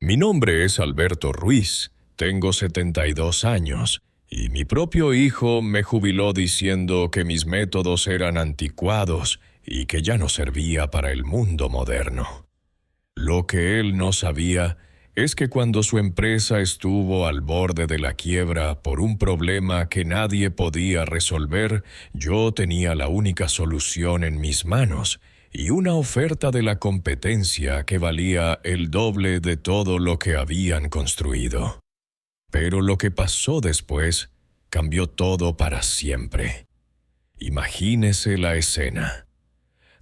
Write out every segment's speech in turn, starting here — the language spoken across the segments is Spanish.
Mi nombre es Alberto Ruiz, tengo 72 años, y mi propio hijo me jubiló diciendo que mis métodos eran anticuados y que ya no servía para el mundo moderno. Lo que él no sabía es que cuando su empresa estuvo al borde de la quiebra por un problema que nadie podía resolver, yo tenía la única solución en mis manos y una oferta de la competencia que valía el doble de todo lo que habían construido. Pero lo que pasó después cambió todo para siempre. Imagínese la escena.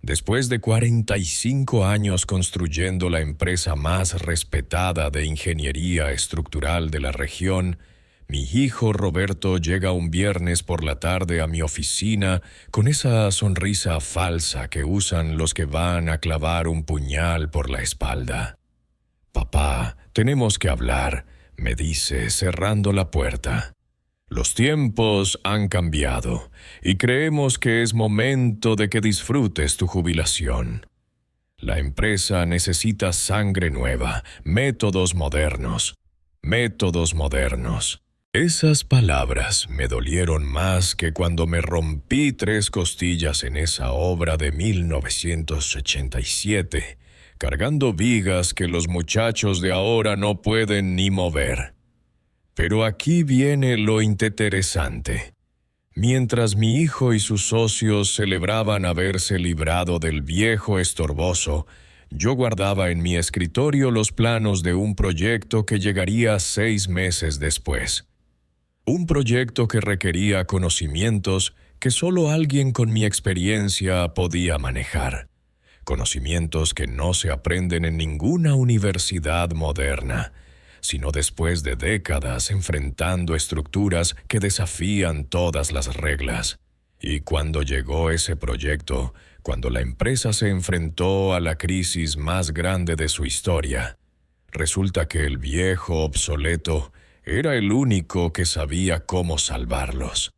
Después de 45 años construyendo la empresa más respetada de ingeniería estructural de la región, mi hijo Roberto llega un viernes por la tarde a mi oficina con esa sonrisa falsa que usan los que van a clavar un puñal por la espalda. «Papá, tenemos que hablar», me dice cerrando la puerta. Los tiempos han cambiado y creemos que es momento de que disfrutes tu jubilación. La empresa necesita sangre nueva, métodos modernos. Métodos modernos. Esas palabras me dolieron más que cuando me rompí 3 costillas en esa obra de 1987, cargando vigas que los muchachos de ahora no pueden ni mover. Pero aquí viene lo interesante. Mientras mi hijo y sus socios celebraban haberse librado del viejo estorboso, yo guardaba en mi escritorio los planos de un proyecto que llegaría 6 meses después. Un proyecto que requería conocimientos que solo alguien con mi experiencia podía manejar. Conocimientos que no se aprenden en ninguna universidad moderna, sino después de décadas enfrentando estructuras que desafían todas las reglas. Y cuando llegó ese proyecto, cuando la empresa se enfrentó a la crisis más grande de su historia, resulta que el viejo obsoleto era el único que sabía cómo salvarlos.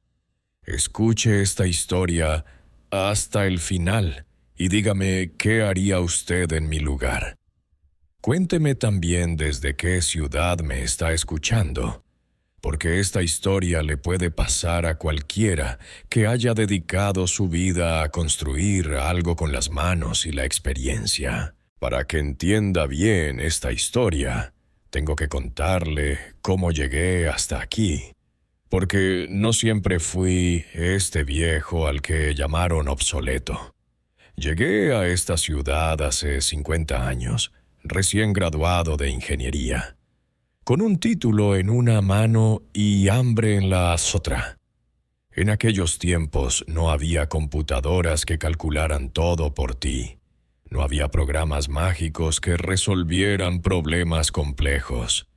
Escuche esta historia hasta el final y dígame qué haría usted en mi lugar. Cuénteme también desde qué ciudad me está escuchando, porque esta historia le puede pasar a cualquiera que haya dedicado su vida a construir algo con las manos y la experiencia. Para que entienda bien esta historia, tengo que contarle cómo llegué hasta aquí, porque no siempre fui este viejo al que llamaron obsoleto. Llegué a esta ciudad hace 50 años, recién graduado de ingeniería, con un título en una mano y hambre en la otra. En aquellos tiempos no había computadoras que calcularan todo por ti. No había programas mágicos que resolvieran problemas complejos.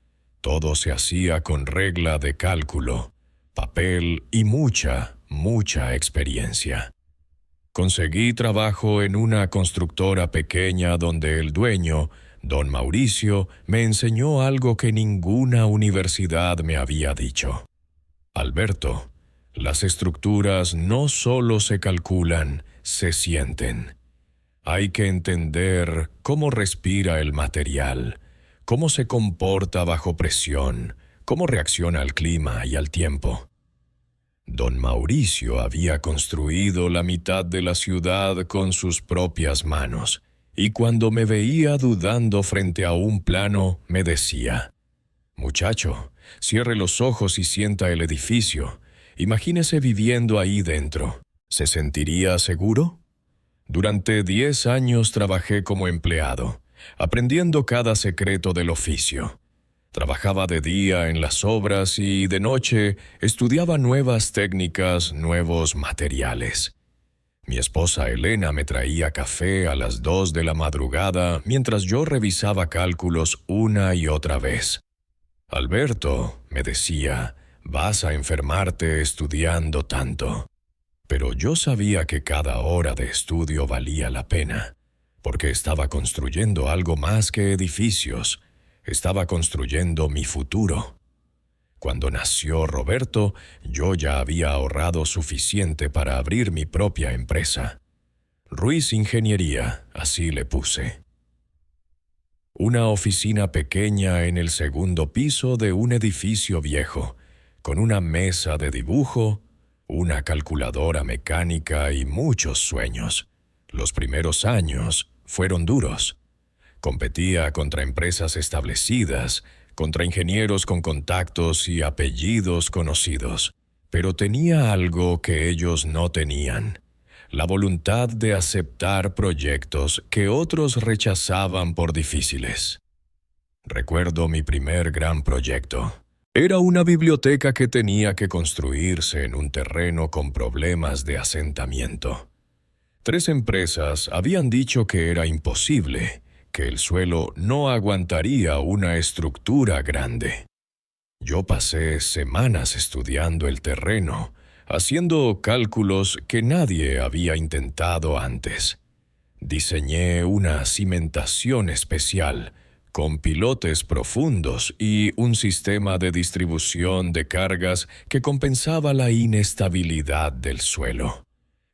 Todo se hacía con regla de cálculo, papel y mucha experiencia. Conseguí trabajo en una constructora pequeña donde el dueño, don Mauricio, me enseñó algo que ninguna universidad me había dicho. Alberto, las estructuras no solo se calculan, se sienten. Hay que entender cómo respira el material, cómo se comporta bajo presión, cómo reacciona al clima y al tiempo. Don Mauricio había construido la mitad de la ciudad con sus propias manos, y cuando me veía dudando frente a un plano, me decía: «Muchacho, cierre los ojos y sienta el edificio. Imagínese viviendo ahí dentro. ¿Se sentiría seguro?». Durante 10 años trabajé como empleado, aprendiendo cada secreto del oficio. Trabajaba de día en las obras y de noche estudiaba nuevas técnicas, nuevos materiales. Mi esposa Elena me traía café a las 2 de la madrugada mientras yo revisaba cálculos una y otra vez. «Alberto», me decía, «vas a enfermarte estudiando tanto». Pero yo sabía que cada hora de estudio valía la pena, porque estaba construyendo algo más que edificios. Estaba construyendo mi futuro. Cuando nació Roberto, yo ya había ahorrado suficiente para abrir mi propia empresa. Ruiz Ingeniería, así le puse. una oficina pequeña en el segundo piso de un edificio viejo, con una mesa de dibujo, una calculadora mecánica y muchos sueños. Los primeros años fueron duros. Competía contra empresas establecidas, contra ingenieros con contactos y apellidos conocidos. Pero tenía algo que ellos no tenían: la voluntad de aceptar proyectos que otros rechazaban por difíciles. Recuerdo mi primer gran proyecto. Era una biblioteca que tenía que construirse en un terreno con problemas de asentamiento. 3 empresas habían dicho que era imposible, que el suelo no aguantaría una estructura grande. Yo pasé semanas estudiando el terreno, haciendo cálculos que nadie había intentado antes. Diseñé una cimentación especial, con pilotes profundos y un sistema de distribución de cargas que compensaba la inestabilidad del suelo.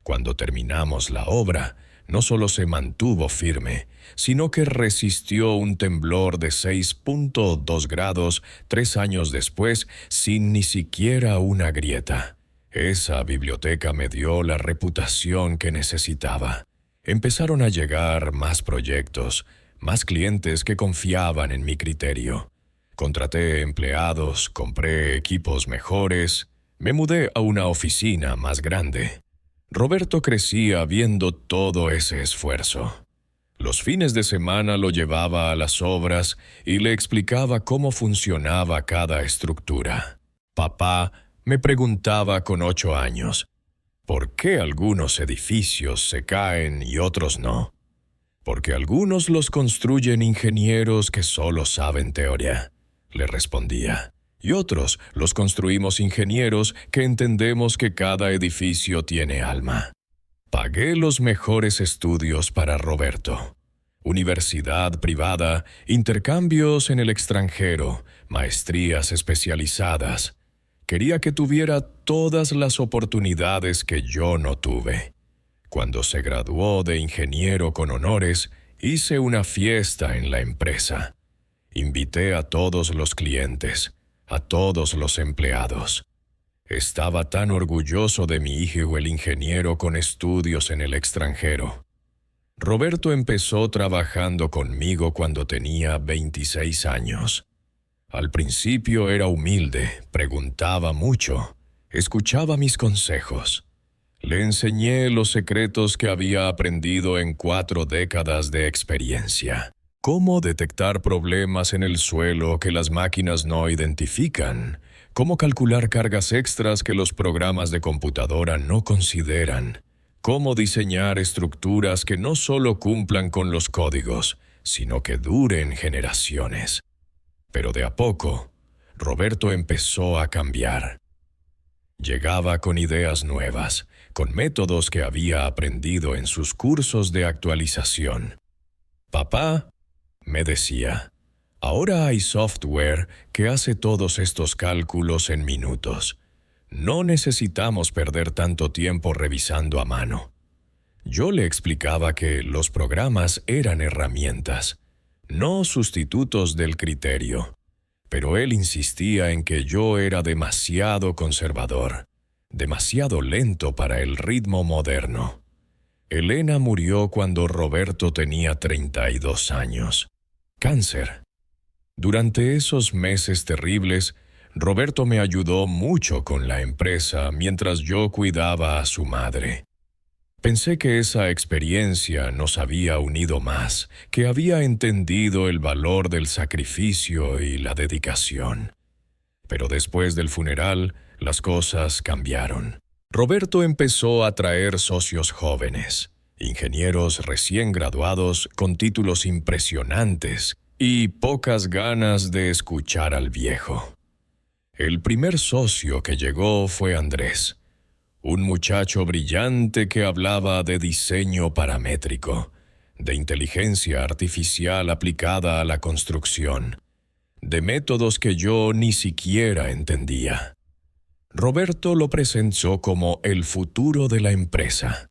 Cuando terminamos la obra, no solo se mantuvo firme, sino que resistió un temblor de 6.2 grados 3 años después sin ni siquiera una grieta. Esa biblioteca me dio la reputación que necesitaba. Empezaron a llegar más proyectos, más clientes que confiaban en mi criterio. Contraté empleados, compré equipos mejores, me mudé a una oficina más grande. Roberto crecía viendo todo ese esfuerzo. Los fines de semana lo llevaba a las obras y le explicaba cómo funcionaba cada estructura. Papá me preguntaba con 8 años, ¿por qué algunos edificios se caen y otros no? Porque algunos los construyen ingenieros que solo saben teoría, le respondía. Y otros los construimos ingenieros que entendemos que cada edificio tiene alma. Pagué los mejores estudios para Roberto. Universidad privada, intercambios en el extranjero, maestrías especializadas. Quería que tuviera todas las oportunidades que yo no tuve. Cuando se graduó de ingeniero con honores, hice una fiesta en la empresa. Invité a todos los clientes, a todos los empleados. Estaba tan orgulloso de mi hijo el ingeniero con estudios en el extranjero. Roberto empezó trabajando conmigo cuando tenía 26 años. Al principio era humilde, preguntaba mucho, escuchaba mis consejos. Le enseñé los secretos que había aprendido en 4 décadas de experiencia. Cómo detectar problemas en el suelo que las máquinas no identifican. Cómo calcular cargas extras que los programas de computadora no consideran. Cómo diseñar estructuras que no solo cumplan con los códigos, sino que duren generaciones. Pero de a poco, Roberto empezó a cambiar. Llegaba con ideas nuevas, con métodos que había aprendido en sus cursos de actualización. Papá, me decía, ahora hay software que hace todos estos cálculos en minutos. No necesitamos perder tanto tiempo revisando a mano. Yo le explicaba que los programas eran herramientas, no sustitutos del criterio. Pero él insistía en que yo era demasiado conservador, demasiado lento para el ritmo moderno. Elena murió cuando Roberto tenía 32 años. Cáncer. Durante esos meses terribles, Roberto me ayudó mucho con la empresa mientras yo cuidaba a su madre. Pensé que esa experiencia nos había unido más, que había entendido el valor del sacrificio y la dedicación. Pero después del funeral, las cosas cambiaron. Roberto empezó a traer socios jóvenes, ingenieros recién graduados con títulos impresionantes y pocas ganas de escuchar al viejo. El primer socio que llegó fue Andrés, un muchacho brillante que hablaba de diseño paramétrico, de inteligencia artificial aplicada a la construcción, de métodos que yo ni siquiera entendía. Roberto lo presentó como el futuro de la empresa.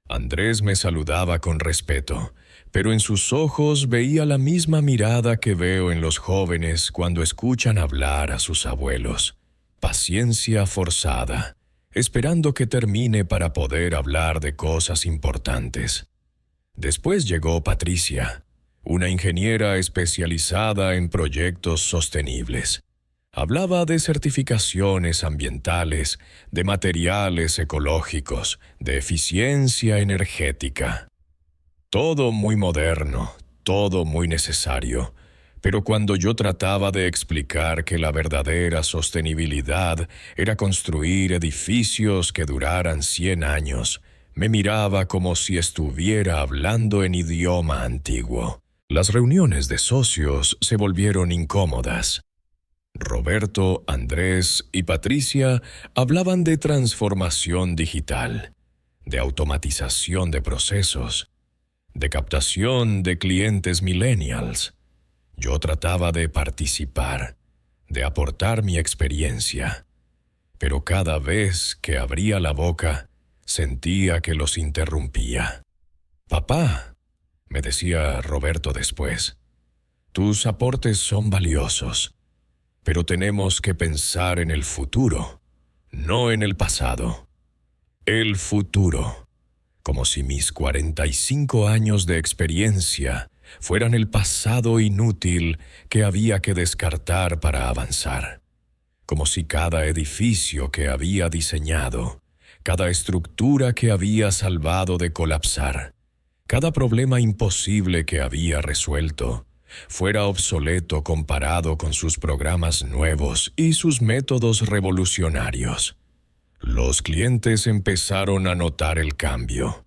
Andrés me saludaba con respeto, pero en sus ojos veía la misma mirada que veo en los jóvenes cuando escuchan hablar a sus abuelos. Paciencia forzada, esperando que termine para poder hablar de cosas importantes. Después llegó Patricia, una ingeniera especializada en proyectos sostenibles. Hablaba de certificaciones ambientales, de materiales ecológicos, de eficiencia energética. Todo muy moderno, todo muy necesario. Pero cuando yo trataba de explicar que la verdadera sostenibilidad era construir edificios que duraran 100 años, me miraba como si estuviera hablando en idioma antiguo. Las reuniones de socios se volvieron incómodas. Roberto, Andrés y Patricia hablaban de transformación digital, de automatización de procesos, de captación de clientes millennials. Yo trataba de participar, de aportar mi experiencia, pero cada vez que abría la boca, sentía que los interrumpía. «Papá», me decía Roberto después, «tus aportes son valiosos, pero tenemos que pensar en el futuro, no en el pasado. El futuro, como si mis 45 años de experiencia fueran el pasado inútil que había que descartar para avanzar. Como si cada edificio que había diseñado, cada estructura que había salvado de colapsar, cada problema imposible que había resuelto, fuera obsoleto comparado con sus programas nuevos y sus métodos revolucionarios. Los clientes empezaron a notar el cambio.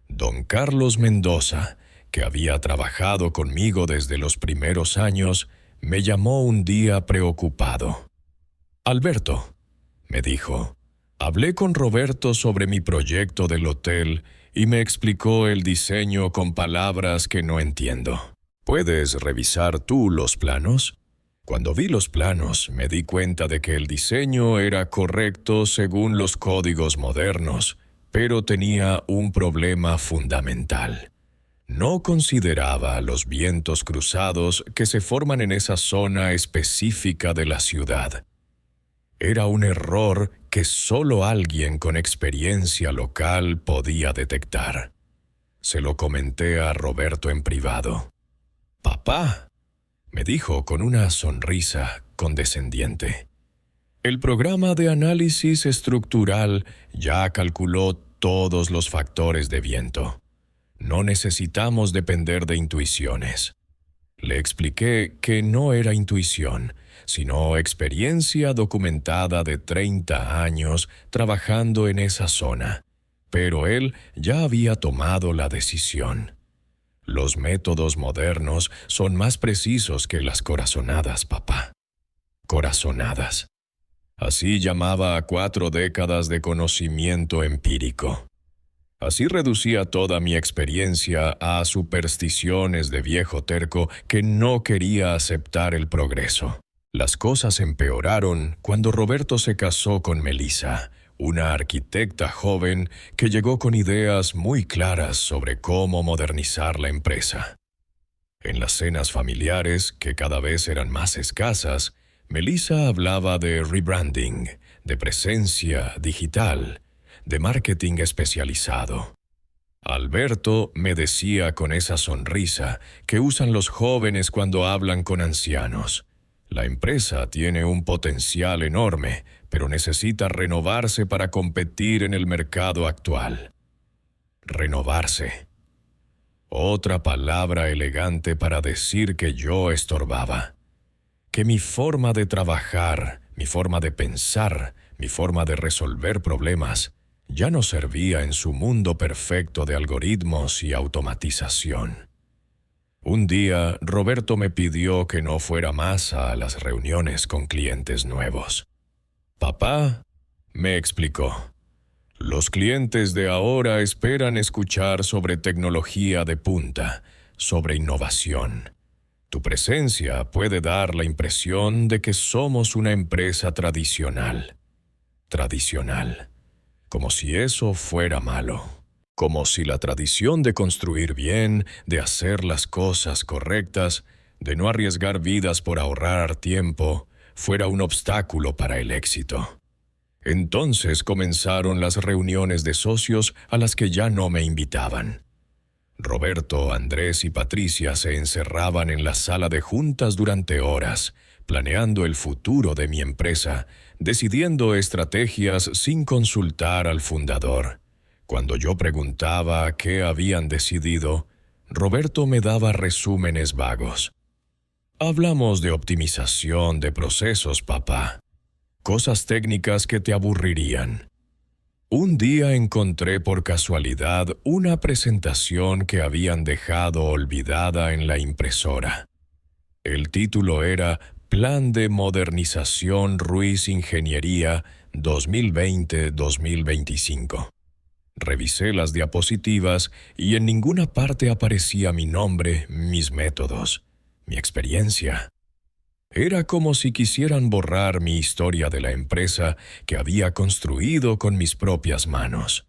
Don Carlos Mendoza, que había trabajado conmigo desde los primeros años, me llamó un día preocupado. «Alberto», me dijo, «hablé con Roberto sobre mi proyecto del hotel y me explicó el diseño con palabras que no entiendo. ¿Puedes revisar tú los planos?» Cuando vi los planos, me di cuenta de que el diseño era correcto según los códigos modernos, pero tenía un problema fundamental. No consideraba los vientos cruzados que se forman en esa zona específica de la ciudad. Era un error que solo alguien con experiencia local podía detectar. Se lo comenté a Roberto en privado. «Papá», me dijo con una sonrisa condescendiente, «el programa de análisis estructural ya calculó todos los factores de viento. No necesitamos depender de intuiciones». Le expliqué que no era intuición, sino experiencia documentada de 30 años trabajando en esa zona. Pero él ya había tomado la decisión. Los métodos modernos son más precisos que las corazonadas, papá. Corazonadas. Así llamaba a 4 décadas de conocimiento empírico. Así reducía toda mi experiencia a supersticiones de viejo terco que no quería aceptar el progreso. Las cosas empeoraron cuando Roberto se casó con Melissa, una arquitecta joven que llegó con ideas muy claras sobre cómo modernizar la empresa. En las cenas familiares, que cada vez eran más escasas, Melissa hablaba de rebranding, de presencia digital, de marketing especializado. Alberto me decía con esa sonrisa que usan los jóvenes cuando hablan con ancianos. La empresa tiene un potencial enorme, pero necesita renovarse para competir en el mercado actual. Renovarse. Otra palabra elegante para decir que yo estorbaba. Que mi forma de trabajar, mi forma de pensar, mi forma de resolver problemas, ya no servía en su mundo perfecto de algoritmos y automatización. Un día, Roberto me pidió que no fuera más a las reuniones con clientes nuevos. «Papá», me explicó, «los clientes de ahora esperan escuchar sobre tecnología de punta, sobre innovación. Tu presencia puede dar la impresión de que somos una empresa tradicional. Tradicional. Como si eso fuera malo». como si la tradición de construir bien, de hacer las cosas correctas, de no arriesgar vidas por ahorrar tiempo, fuera un obstáculo para el éxito. Entonces comenzaron las reuniones de socios a las que ya no me invitaban. Roberto, Andrés y Patricia se encerraban en la sala de juntas durante horas, planeando el futuro de mi empresa, decidiendo estrategias sin consultar al fundador. Cuando yo preguntaba qué habían decidido, Roberto me daba resúmenes vagos. Hablamos de optimización de procesos, papá. Cosas técnicas que te aburrirían. Un día encontré por casualidad una presentación que habían dejado olvidada en la impresora. El título era Plan de Modernización Ruiz Ingeniería 2020-2025. Revisé las diapositivas y en ninguna parte aparecía mi nombre, mis métodos, mi experiencia. Era como si quisieran borrar mi historia de la empresa que había construido con mis propias manos.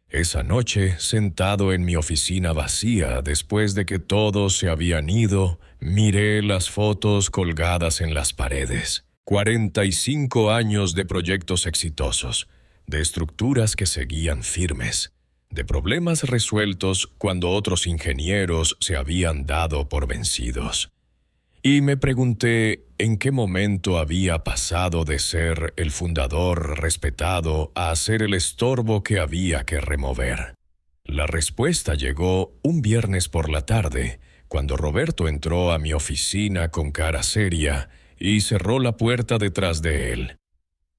Esa noche, sentado en mi oficina vacía después de que todos se habían ido, miré las fotos colgadas en las paredes. 45 años de proyectos exitosos, de estructuras que seguían firmes, de problemas resueltos cuando otros ingenieros se habían dado por vencidos. Y me pregunté en qué momento había pasado de ser el fundador respetado a ser el estorbo que había que remover. La respuesta llegó un viernes por la tarde, cuando Roberto entró a mi oficina con cara seria y cerró la puerta detrás de él.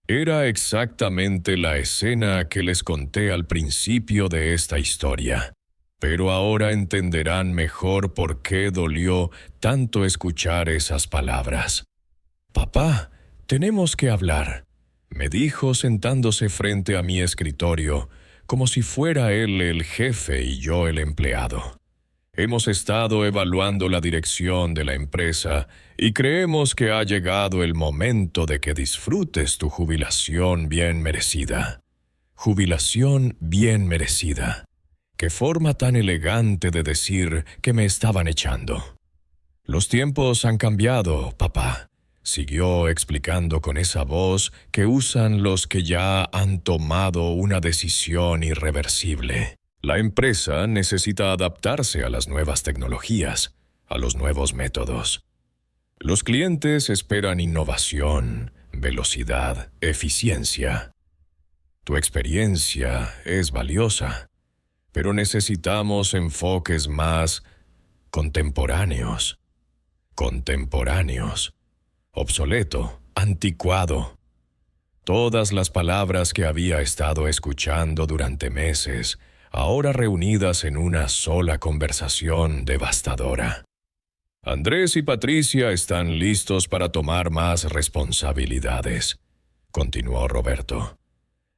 Era exactamente la escena que les conté al principio de esta historia. Pero ahora entenderán mejor por qué dolió tanto escuchar esas palabras. «Papá, tenemos que hablar», me dijo sentándose frente a mi escritorio, como si fuera él el jefe y yo el empleado. «Hemos estado evaluando la dirección de la empresa y creemos que ha llegado el momento de que disfrutes tu jubilación bien merecida». Jubilación bien merecida. Qué forma tan elegante de decir que me estaban echando. «Los tiempos han cambiado, papá», siguió explicando con esa voz que usan los que ya han tomado una decisión irreversible. «La empresa necesita adaptarse a las nuevas tecnologías, a los nuevos métodos. Los clientes esperan innovación, velocidad, eficiencia. Tu experiencia es valiosa, pero necesitamos enfoques más contemporáneos. Contemporáneos. Obsoleto, anticuado». Todas las palabras que había estado escuchando durante meses, ahora reunidas en una sola conversación devastadora. «Andrés y Patricia están listos para tomar más responsabilidades», continuó Roberto.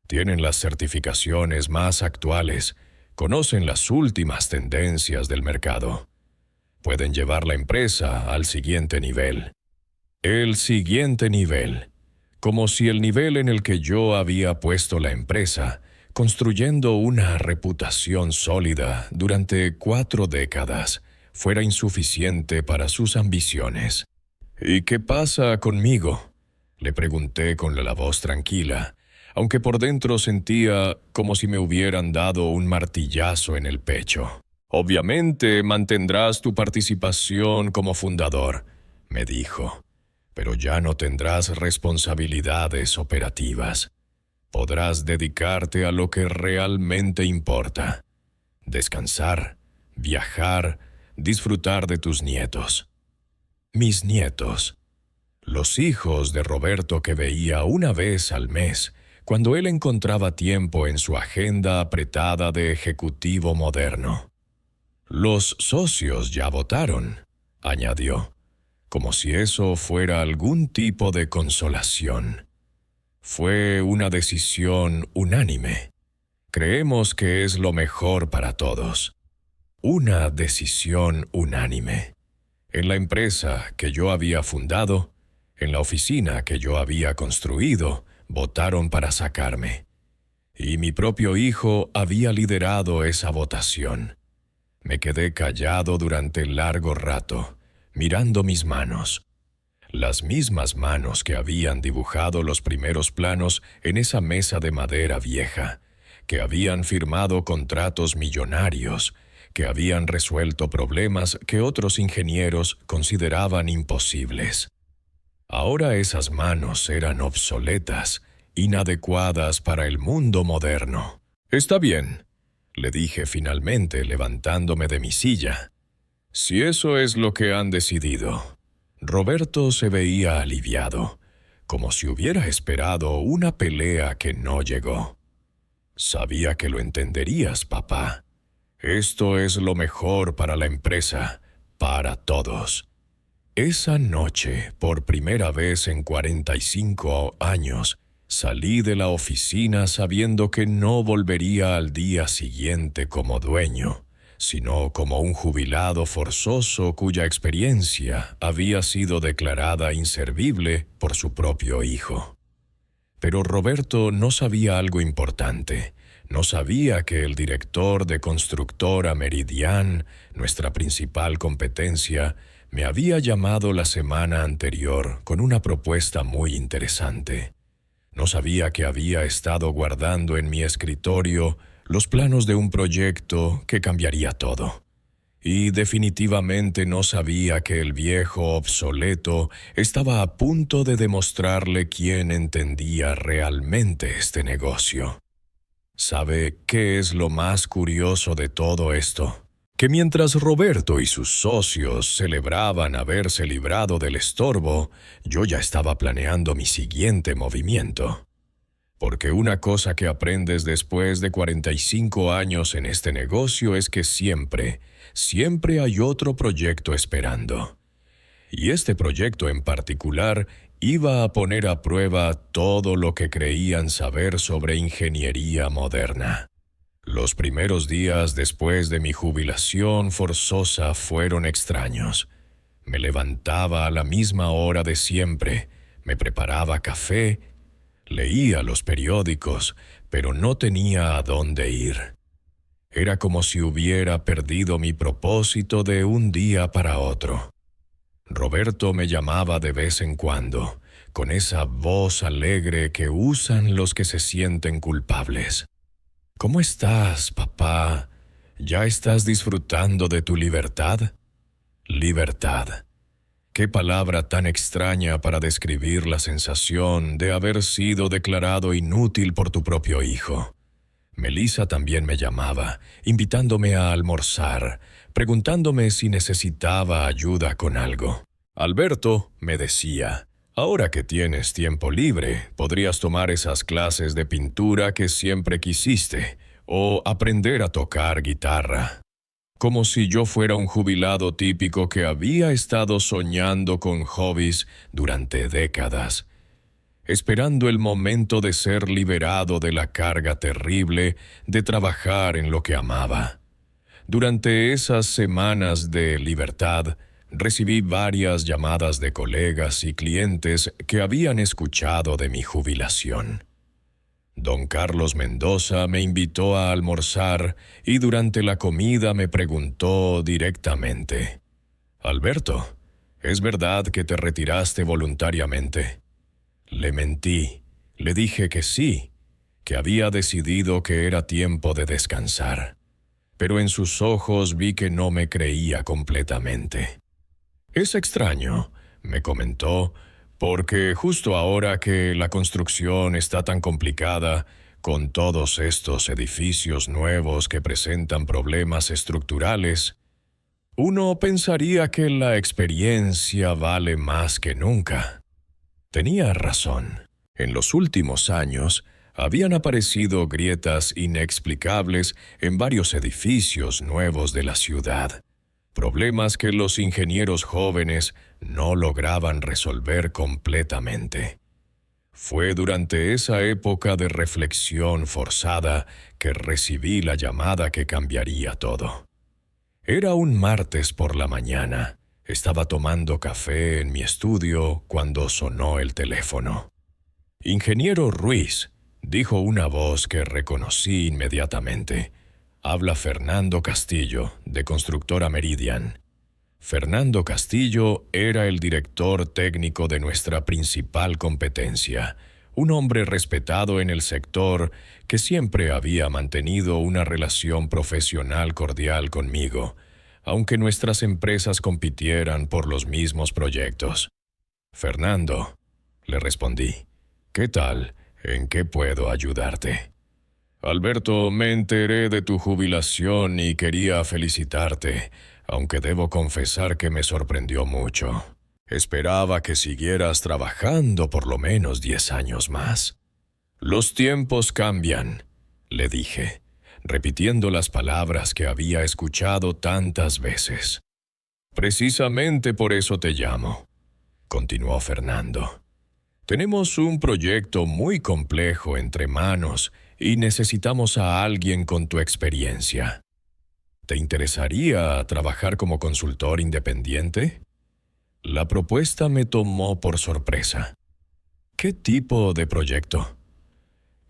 «Tienen las certificaciones más actuales, conocen las últimas tendencias del mercado. Pueden llevar la empresa al siguiente nivel». El siguiente nivel, como si el nivel en el que yo había puesto la empresa, construyendo una reputación sólida durante 4 décadas, fuera insuficiente para sus ambiciones. «¿Y qué pasa conmigo?», le pregunté con la voz tranquila, aunque por dentro sentía como si me hubieran dado un martillazo en el pecho. «Obviamente mantendrás tu participación como fundador», me dijo, «pero ya no tendrás responsabilidades operativas. Podrás dedicarte a lo que realmente importa. Descansar, viajar, disfrutar de tus nietos». Mis nietos. Los hijos de Roberto que veía una vez al mes, cuando él encontraba tiempo en su agenda apretada de ejecutivo moderno. «Los socios ya votaron», añadió, como si eso fuera algún tipo de consolación. «Fue una decisión unánime. Creemos que es lo mejor para todos». Una decisión unánime. En la empresa que yo había fundado, en la oficina que yo había construido, votaron para sacarme. y mi propio hijo había liderado esa votación. Me quedé callado durante largo rato, mirando mis manos. Las mismas manos que habían dibujado los primeros planos en esa mesa de madera vieja, que habían firmado contratos millonarios, que habían resuelto problemas que otros ingenieros consideraban imposibles. Ahora esas manos eran obsoletas, inadecuadas para el mundo moderno. «Está bien», le dije finalmente, levantándome de mi silla. «Si eso es lo que han decidido». Roberto se veía aliviado, como si hubiera esperado una pelea que no llegó. «Sabía que lo entenderías, papá. Esto es lo mejor para la empresa, para todos». Esa noche, por primera vez en 45 años, salí de la oficina sabiendo que no volvería al día siguiente como dueño, sino como un jubilado forzoso cuya experiencia había sido declarada inservible por su propio hijo. Pero Roberto no sabía algo importante. No sabía que el director de Constructora Meridian, nuestra principal competencia, me había llamado la semana anterior con una propuesta muy interesante. No sabía que había estado guardando en mi escritorio los planos de un proyecto que cambiaría todo. Y definitivamente no sabía que el viejo obsoleto estaba a punto de demostrarle quién entendía realmente este negocio. ¿Sabe qué es lo más curioso de todo esto? Que mientras Roberto y sus socios celebraban haberse librado del estorbo, yo ya estaba planeando mi siguiente movimiento. Porque una cosa que aprendes después de 45 años en este negocio es que siempre hay otro proyecto esperando. Y este proyecto en particular iba a poner a prueba todo lo que creían saber sobre ingeniería moderna. Los primeros días después de mi jubilación forzosa fueron extraños. Me levantaba a la misma hora de siempre, me preparaba café, leía los periódicos, pero no tenía a dónde ir. Era como si hubiera perdido mi propósito de un día para otro. Roberto me llamaba de vez en cuando, con esa voz alegre que usan los que se sienten culpables. «¿Cómo estás, papá? ¿Ya estás disfrutando de tu libertad?» Libertad. Qué palabra tan extraña para describir la sensación de haber sido declarado inútil por tu propio hijo. Melissa también me llamaba, invitándome a almorzar, preguntándome si necesitaba ayuda con algo. «Alberto», me decía, «ahora que tienes tiempo libre, podrías tomar esas clases de pintura que siempre quisiste, o aprender a tocar guitarra». Como si yo fuera un jubilado típico que había estado soñando con hobbies durante décadas, esperando el momento de ser liberado de la carga terrible de trabajar en lo que amaba. Durante esas semanas de libertad, recibí varias llamadas de colegas y clientes que habían escuchado de mi jubilación. Don Carlos Mendoza me invitó a almorzar y durante la comida me preguntó directamente: «Alberto, ¿es verdad que te retiraste voluntariamente?» Le mentí. Le dije que sí, que había decidido que era tiempo de descansar. Pero en sus ojos vi que no me creía completamente. «Es extraño», me comentó, «porque justo ahora que la construcción está tan complicada, con todos estos edificios nuevos que presentan problemas estructurales, uno pensaría que la experiencia vale más que nunca». Tenía razón. En los últimos años habían aparecido grietas inexplicables en varios edificios nuevos de la ciudad. Problemas que los ingenieros jóvenes no lograban resolver completamente. Fue durante esa época de reflexión forzada que recibí la llamada que cambiaría todo. Era un martes por la mañana. Estaba tomando café en mi estudio cuando sonó el teléfono. «Ingeniero Ruiz», dijo una voz que reconocí inmediatamente. Habla Fernando Castillo, de Constructora Meridian. Fernando Castillo era el director técnico de nuestra principal competencia, un hombre respetado en el sector que siempre había mantenido una relación profesional cordial conmigo, aunque nuestras empresas compitieran por los mismos proyectos. «Fernando», le respondí, «¿qué tal? ¿En qué puedo ayudarte?» «Alberto, me enteré de tu jubilación y quería felicitarte, aunque debo confesar que me sorprendió mucho. Esperaba que siguieras trabajando por lo menos 10 años más». «Los tiempos cambian», le dije, repitiendo las palabras que había escuchado tantas veces. «Precisamente por eso te llamo», continuó Fernando. «Tenemos un proyecto muy complejo entre manos y necesitamos a alguien con tu experiencia. ¿Te interesaría trabajar como consultor independiente?» La propuesta me tomó por sorpresa. «¿Qué tipo de proyecto?»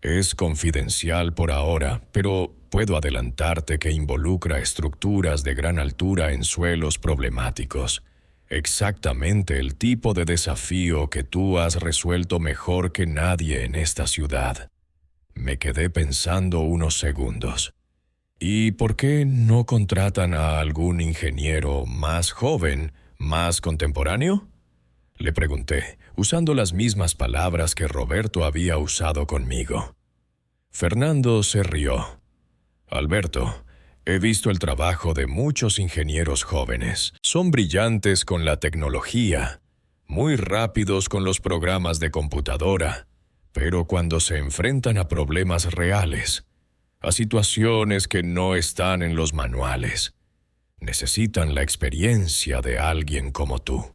«Es confidencial por ahora, pero puedo adelantarte que involucra estructuras de gran altura en suelos problemáticos. Exactamente el tipo de desafío que tú has resuelto mejor que nadie en esta ciudad». Me quedé pensando unos segundos. «¿Y por qué no contratan a algún ingeniero más joven, más contemporáneo?», le pregunté, usando las mismas palabras que Roberto había usado conmigo. Fernando se rió. «Alberto, he visto el trabajo de muchos ingenieros jóvenes. Son brillantes con la tecnología, muy rápidos con los programas de computadora, pero cuando se enfrentan a problemas reales, a situaciones que no están en los manuales, necesitan la experiencia de alguien como tú».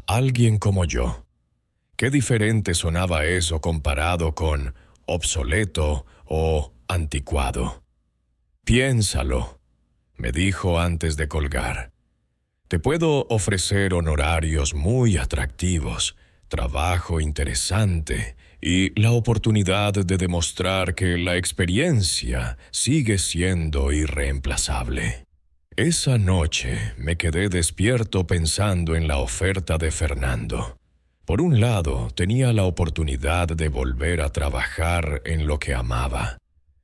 Alguien como yo. Qué diferente sonaba eso comparado con obsoleto o anticuado. «Piénsalo», me dijo antes de colgar. «Te puedo ofrecer honorarios muy atractivos, trabajo interesante y la oportunidad de demostrar que la experiencia sigue siendo irreemplazable». Esa noche me quedé despierto pensando en la oferta de Fernando. Por un lado, tenía la oportunidad de volver a trabajar en lo que amaba,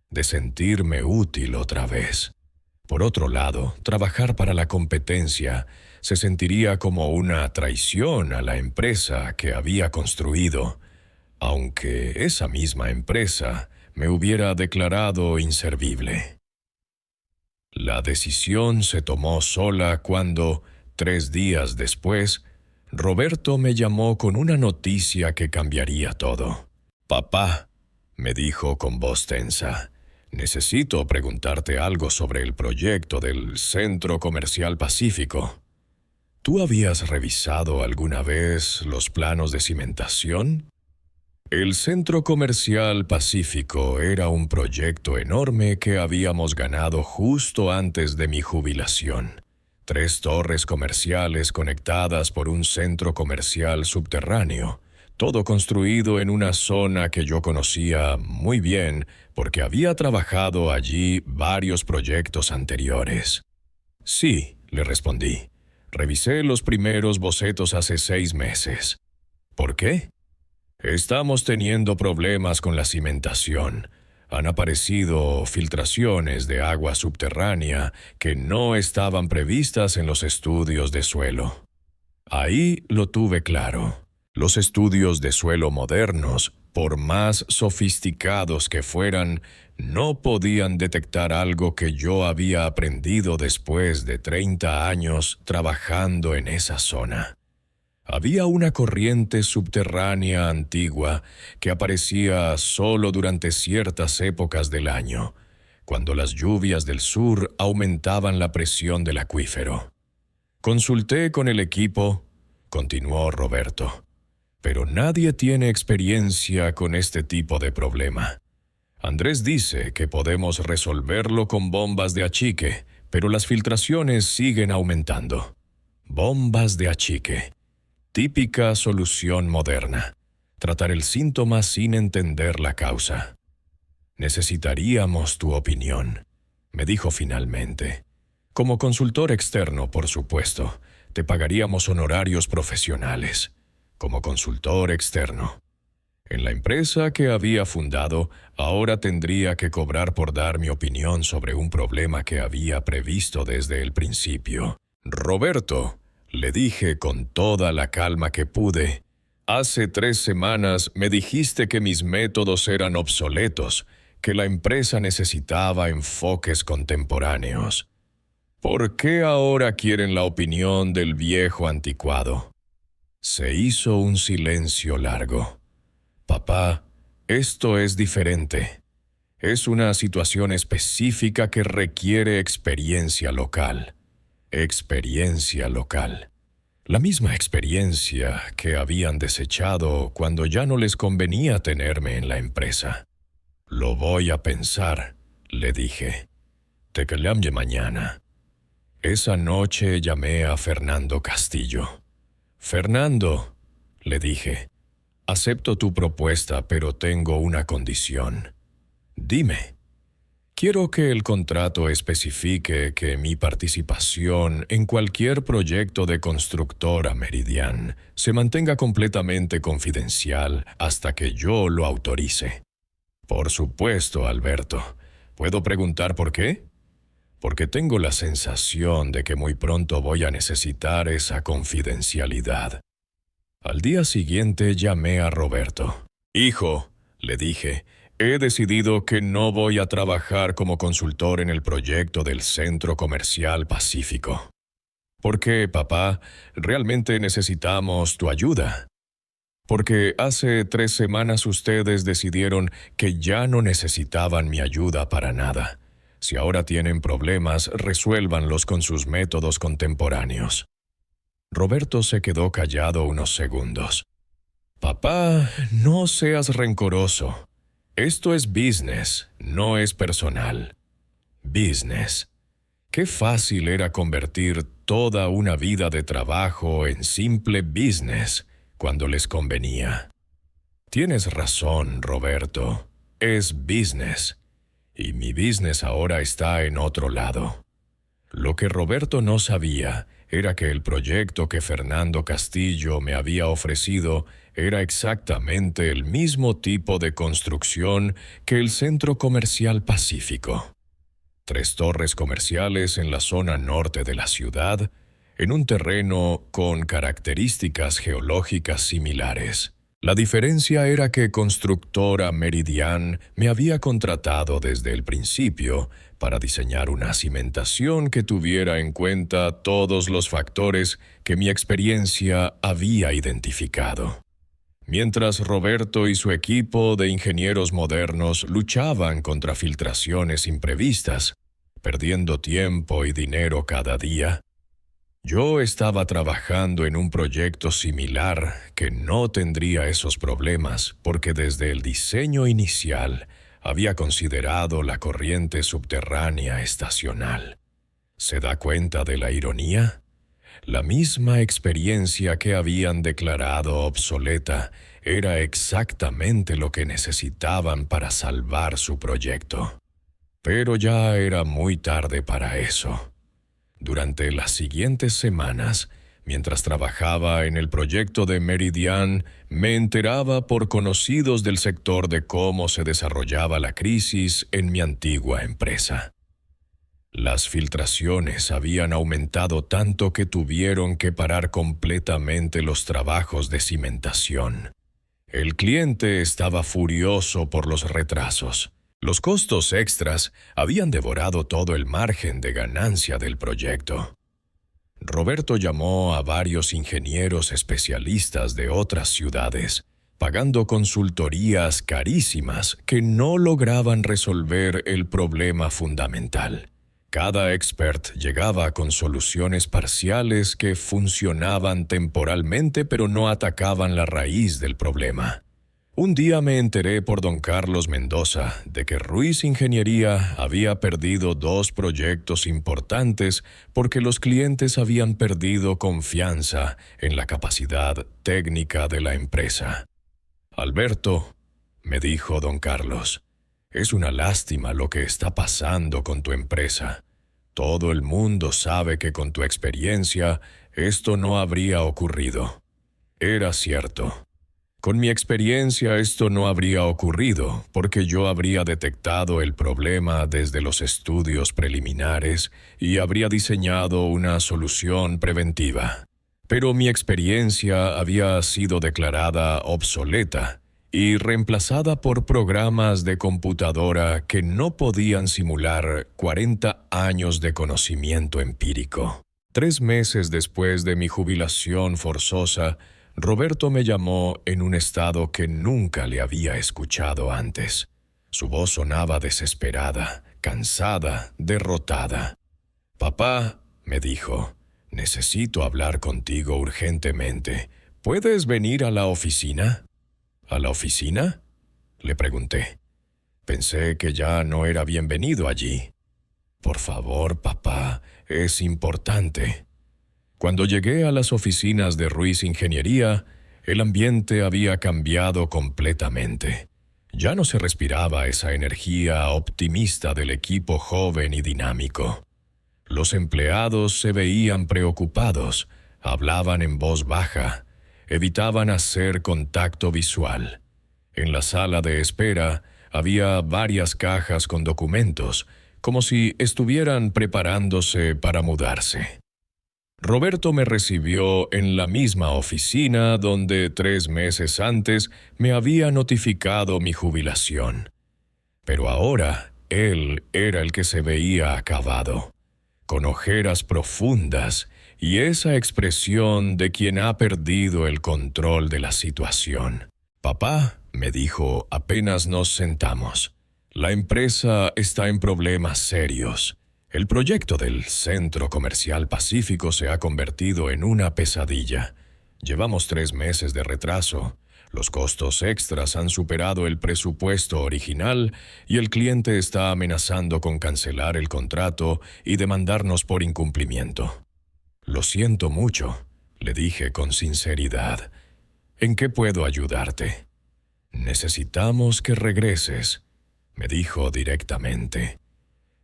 de sentirme útil otra vez. Por otro lado, trabajar para la competencia se sentiría como una traición a la empresa que había construido, aunque esa misma empresa me hubiera declarado inservible. La decisión se tomó sola cuando, 3 días después, Roberto me llamó con una noticia que cambiaría todo. «Papá», me dijo con voz tensa, «necesito preguntarte algo sobre el proyecto del Centro Comercial Pacífico. ¿Tú habías revisado alguna vez los planos de cimentación?» El Centro Comercial Pacífico era un proyecto enorme que habíamos ganado justo antes de mi jubilación. 3 torres comerciales conectadas por un centro comercial subterráneo, todo construido en una zona que yo conocía muy bien porque había trabajado allí varios proyectos anteriores. «Sí», le respondí. «Revisé los primeros bocetos hace 6 meses». «¿Por qué?» «Estamos teniendo problemas con la cimentación. Han aparecido filtraciones de agua subterránea que no estaban previstas en los estudios de suelo». Ahí lo tuve claro. Los estudios de suelo modernos, por más sofisticados que fueran, no podían detectar algo que yo había aprendido después de 30 años trabajando en esa zona. Había una corriente subterránea antigua que aparecía solo durante ciertas épocas del año, cuando las lluvias del sur aumentaban la presión del acuífero. «Consulté con el equipo», continuó Roberto, «pero nadie tiene experiencia con este tipo de problema. Andrés dice que podemos resolverlo con bombas de achique, pero las filtraciones siguen aumentando». Bombas de achique. Típica solución moderna. tratar el síntoma sin entender la causa. Necesitaríamos tu opinión, me dijo finalmente. Como consultor externo, por supuesto, te pagaríamos honorarios profesionales. Como consultor externo. En la empresa que había fundado, ahora tendría que cobrar por dar mi opinión sobre un problema que había previsto desde el principio. Roberto, le dije con toda la calma que pude, hace 3 semanas me dijiste que mis métodos eran obsoletos, que la empresa necesitaba enfoques contemporáneos. ¿Por qué ahora quieren la opinión del viejo anticuado? Se hizo un silencio largo. Papá, esto es diferente. Es una situación específica que requiere experiencia local. Experiencia local. La misma experiencia que habían desechado cuando ya no les convenía tenerme en la empresa. Lo voy a pensar, le dije. Te llamo mañana. Esa noche llamé a Fernando Castillo. Fernando, le dije, acepto tu propuesta, pero tengo una condición. Dime. Quiero que el contrato especifique que mi participación en cualquier proyecto de constructora Meridian se mantenga completamente confidencial hasta que yo lo autorice. Por supuesto, Alberto. ¿Puedo preguntar por qué? Porque tengo la sensación de que muy pronto voy a necesitar esa confidencialidad. Al día siguiente llamé a Roberto. Hijo, le dije, he decidido que no voy a trabajar como consultor en el proyecto del Centro Comercial Pacífico. ¿Por qué, papá? Realmente necesitamos tu ayuda. Porque hace 3 semanas ustedes decidieron que ya no necesitaban mi ayuda para nada. Si ahora tienen problemas, resuélvanlos con sus métodos contemporáneos. Roberto se quedó callado unos segundos. Papá, no seas rencoroso. Esto es business, no es personal. Business. Qué fácil era convertir toda una vida de trabajo en simple business cuando les convenía. Tienes razón, Roberto. Es business. Y mi business ahora está en otro lado. Lo que Roberto no sabía era que el proyecto que Fernando Castillo me había ofrecido era exactamente el mismo tipo de construcción que el Centro Comercial Pacífico. 3 torres comerciales en la zona norte de la ciudad, en un terreno con características geológicas similares. La diferencia era que Constructora Meridian me había contratado desde el principio para diseñar una cimentación que tuviera en cuenta todos los factores que mi experiencia había identificado. Mientras Roberto y su equipo de ingenieros modernos luchaban contra filtraciones imprevistas, perdiendo tiempo y dinero cada día, yo estaba trabajando en un proyecto similar que no tendría esos problemas porque desde el diseño inicial había considerado la corriente subterránea estacional. ¿Se da cuenta de la ironía? La misma experiencia que habían declarado obsoleta era exactamente lo que necesitaban para salvar su proyecto. Pero ya era muy tarde para eso. Durante las siguientes semanas, mientras trabajaba en el proyecto de Meridian, me enteraba por conocidos del sector de cómo se desarrollaba la crisis en mi antigua empresa. Las filtraciones habían aumentado tanto que tuvieron que parar completamente los trabajos de cimentación. El cliente estaba furioso por los retrasos. Los costos extras habían devorado todo el margen de ganancia del proyecto. Roberto llamó a varios ingenieros especialistas de otras ciudades, pagando consultorías carísimas que no lograban resolver el problema fundamental. Cada expert llegaba con soluciones parciales que funcionaban temporalmente pero no atacaban la raíz del problema. Un día me enteré por don Carlos Mendoza de que Ruiz Ingeniería había perdido 2 proyectos importantes porque los clientes habían perdido confianza en la capacidad técnica de la empresa. Alberto, me dijo don Carlos, es una lástima lo que está pasando con tu empresa. Todo el mundo sabe que con tu experiencia esto no habría ocurrido. Era cierto. Con mi experiencia esto no habría ocurrido porque yo habría detectado el problema desde los estudios preliminares y habría diseñado una solución preventiva. Pero mi experiencia había sido declarada obsoleta y reemplazada por programas de computadora que no podían simular 40 años de conocimiento empírico. 3 meses después de mi jubilación forzosa, Roberto me llamó en un estado que nunca le había escuchado antes. Su voz sonaba desesperada, cansada, derrotada. «Papá», me dijo, «necesito hablar contigo urgentemente. ¿Puedes venir a la oficina?» «¿A la oficina?», le pregunté. Pensé que ya no era bienvenido allí. «Por favor, papá, es importante». Cuando llegué a las oficinas de Ruiz Ingeniería, el ambiente había cambiado completamente. Ya no se respiraba esa energía optimista del equipo joven y dinámico. Los empleados se veían preocupados, hablaban en voz baja, evitaban hacer contacto visual. En la sala de espera había varias cajas con documentos, como si estuvieran preparándose para mudarse. Roberto me recibió en la misma oficina donde 3 meses antes me había notificado mi jubilación. Pero ahora él era el que se veía acabado, con ojeras profundas y esa expresión de quien ha perdido el control de la situación. «Papá», me dijo apenas nos sentamos, «la empresa está en problemas serios. El proyecto del Centro Comercial Pacífico se ha convertido en una pesadilla. Llevamos 3 meses de retraso. Los costos extras han superado el presupuesto original y el cliente está amenazando con cancelar el contrato y demandarnos por incumplimiento». «Lo siento mucho», le dije con sinceridad. «¿En qué puedo ayudarte?» «Necesitamos que regreses», me dijo directamente.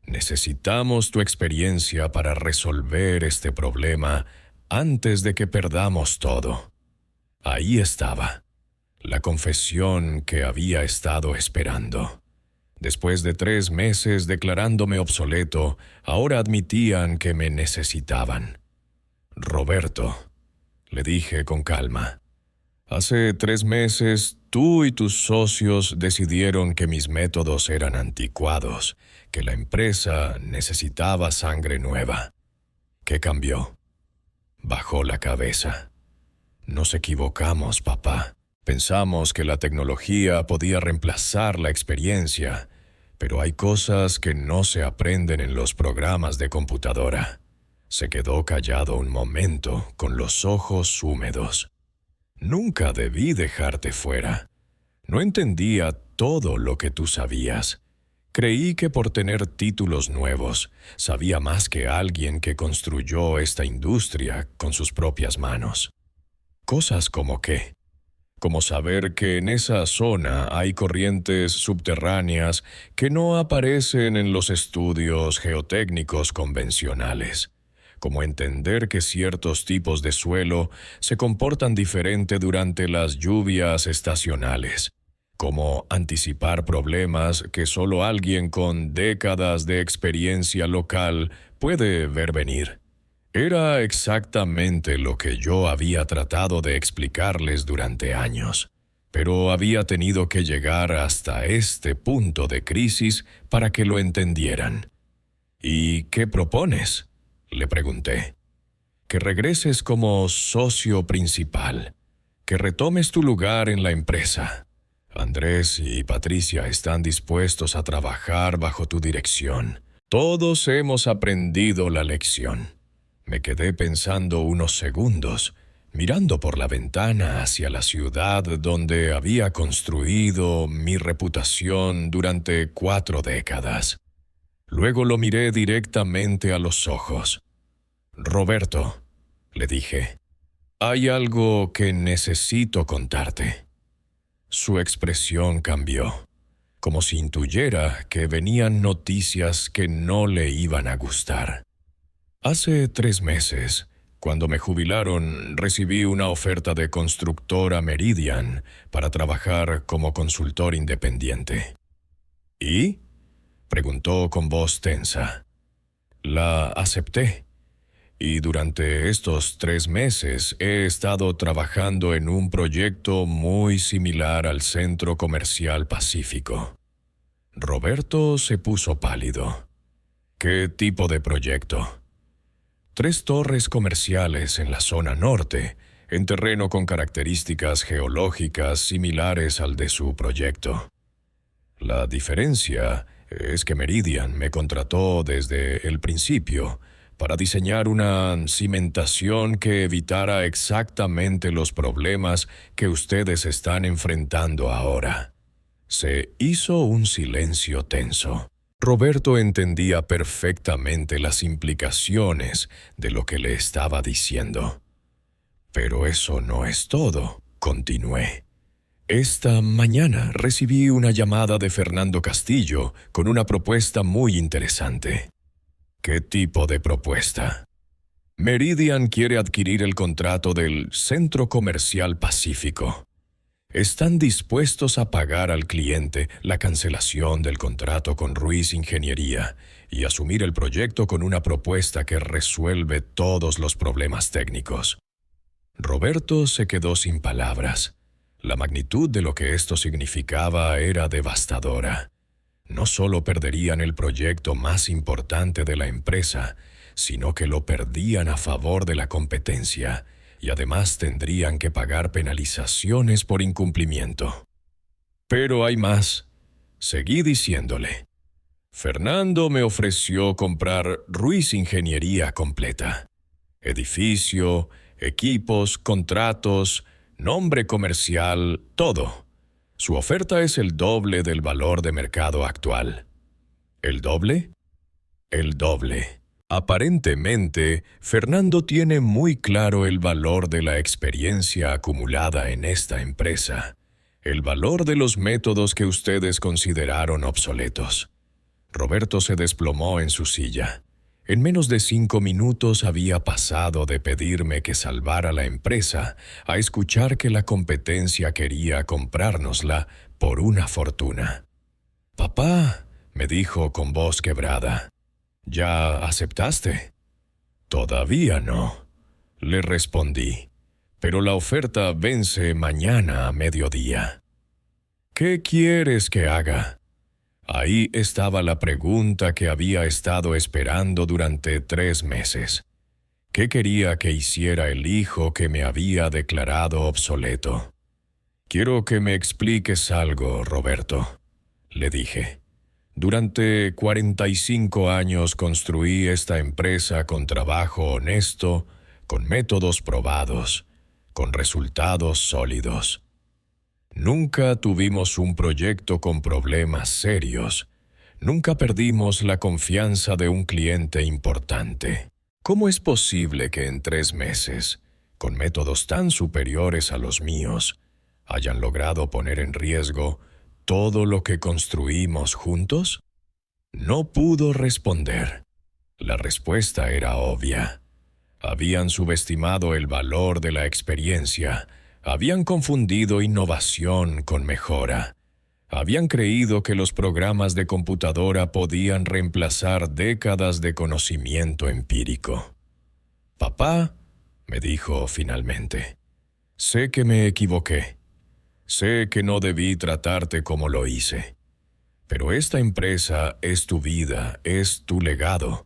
«Necesitamos tu experiencia para resolver este problema antes de que perdamos todo». Ahí estaba, la confesión que había estado esperando. Después de 3 meses declarándome obsoleto, ahora admitían que me necesitaban. «Roberto», le dije con calma, «hace 3 meses tú y tus socios decidieron que mis métodos eran anticuados, que la empresa necesitaba sangre nueva. ¿Qué cambió?» Bajó la cabeza. «Nos equivocamos, papá. Pensamos que la tecnología podía reemplazar la experiencia, pero hay cosas que no se aprenden en los programas de computadora». Se quedó callado un momento, con los ojos húmedos. «Nunca debí dejarte fuera. No entendía todo lo que tú sabías. Creí que por tener títulos nuevos, sabía más que alguien que construyó esta industria con sus propias manos. Cosas como qué. Como saber que en esa zona hay corrientes subterráneas que no aparecen en los estudios geotécnicos convencionales. Como entender que ciertos tipos de suelo se comportan diferente durante las lluvias estacionales. Como anticipar problemas que solo alguien con décadas de experiencia local puede ver venir. Era exactamente lo que yo había tratado de explicarles durante años, pero había tenido que llegar hasta este punto de crisis para que lo entendieran. «¿Y qué propones?», le pregunté. «Que regreses como socio principal, que retomes tu lugar en la empresa. Andrés y Patricia están dispuestos a trabajar bajo tu dirección. Todos hemos aprendido la lección». Me quedé pensando unos segundos, mirando por la ventana hacia la ciudad donde había construido mi reputación durante 4 décadas. Luego lo miré directamente a los ojos. «Roberto», le dije, «hay algo que necesito contarte». Su expresión cambió, como si intuyera que venían noticias que no le iban a gustar. Hace 3 meses, cuando me jubilaron, recibí una oferta de constructora Meridian para trabajar como consultor independiente. ¿Y? Preguntó con voz tensa. La acepté, y durante estos 3 meses he estado trabajando en un proyecto muy similar al Centro Comercial Pacífico. Roberto se puso pálido. ¿Qué tipo de proyecto? 3 torres comerciales en la zona norte, en terreno con características geológicas similares al de su proyecto. La diferencia es que Meridian me contrató desde el principio para diseñar una cimentación que evitara exactamente los problemas que ustedes están enfrentando ahora. Se hizo un silencio tenso. Roberto entendía perfectamente las implicaciones de lo que le estaba diciendo. Pero eso no es todo, continué. Esta mañana recibí una llamada de Fernando Castillo con una propuesta muy interesante. ¿Qué tipo de propuesta? Meridian quiere adquirir el contrato del Centro Comercial Pacífico. Están dispuestos a pagar al cliente la cancelación del contrato con Ruiz Ingeniería y asumir el proyecto con una propuesta que resuelve todos los problemas técnicos. Roberto se quedó sin palabras. La magnitud de lo que esto significaba era devastadora. No solo perderían el proyecto más importante de la empresa, sino que lo perdían a favor de la competencia, y además tendrían que pagar penalizaciones por incumplimiento. Pero hay más. Seguí diciéndole. Fernando me ofreció comprar Ruiz Ingeniería completa. Edificio, equipos, contratos, nombre comercial, todo. Su oferta es el doble del valor de mercado actual. ¿El doble? El doble. Aparentemente, Fernando tiene muy claro el valor de la experiencia acumulada en esta empresa, el valor de los métodos que ustedes consideraron obsoletos. Roberto se desplomó en su silla. En menos de 5 minutos había pasado de pedirme que salvara la empresa a escuchar que la competencia quería comprárnosla por una fortuna. «Papá», me dijo con voz quebrada, ¿ya aceptaste? Todavía no, le respondí, pero la oferta vence mañana a mediodía. ¿Qué quieres que haga? Ahí estaba la pregunta que había estado esperando durante 3 meses. ¿Qué quería que hiciera el hijo que me había declarado obsoleto? Quiero que me expliques algo, Roberto, le dije. Durante 45 años construí esta empresa con trabajo honesto, con métodos probados, con resultados sólidos. Nunca tuvimos un proyecto con problemas serios. Nunca perdimos la confianza de un cliente importante. ¿Cómo es posible que en 3 meses, con métodos tan superiores a los míos, hayan logrado poner en riesgo todo lo que construimos juntos? No pudo responder. La respuesta era obvia. Habían subestimado el valor de la experiencia, habían confundido innovación con mejora. Habían creído que los programas de computadora podían reemplazar décadas de conocimiento empírico. «Papá», me dijo finalmente, «sé que me equivoqué. Sé que no debí tratarte como lo hice. Pero esta empresa es tu vida, es tu legado.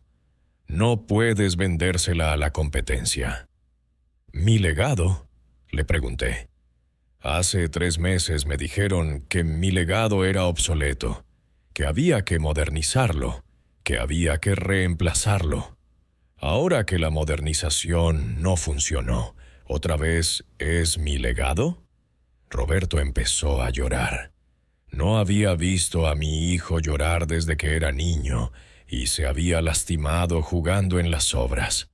No puedes vendérsela a la competencia». «¿Mi legado?», le pregunté. Hace 3 meses me dijeron que mi legado era obsoleto, que había que modernizarlo, que había que reemplazarlo. Ahora que la modernización no funcionó, ¿otra vez es mi legado? Roberto empezó a llorar. No había visto a mi hijo llorar desde que era niño y se había lastimado jugando en las obras.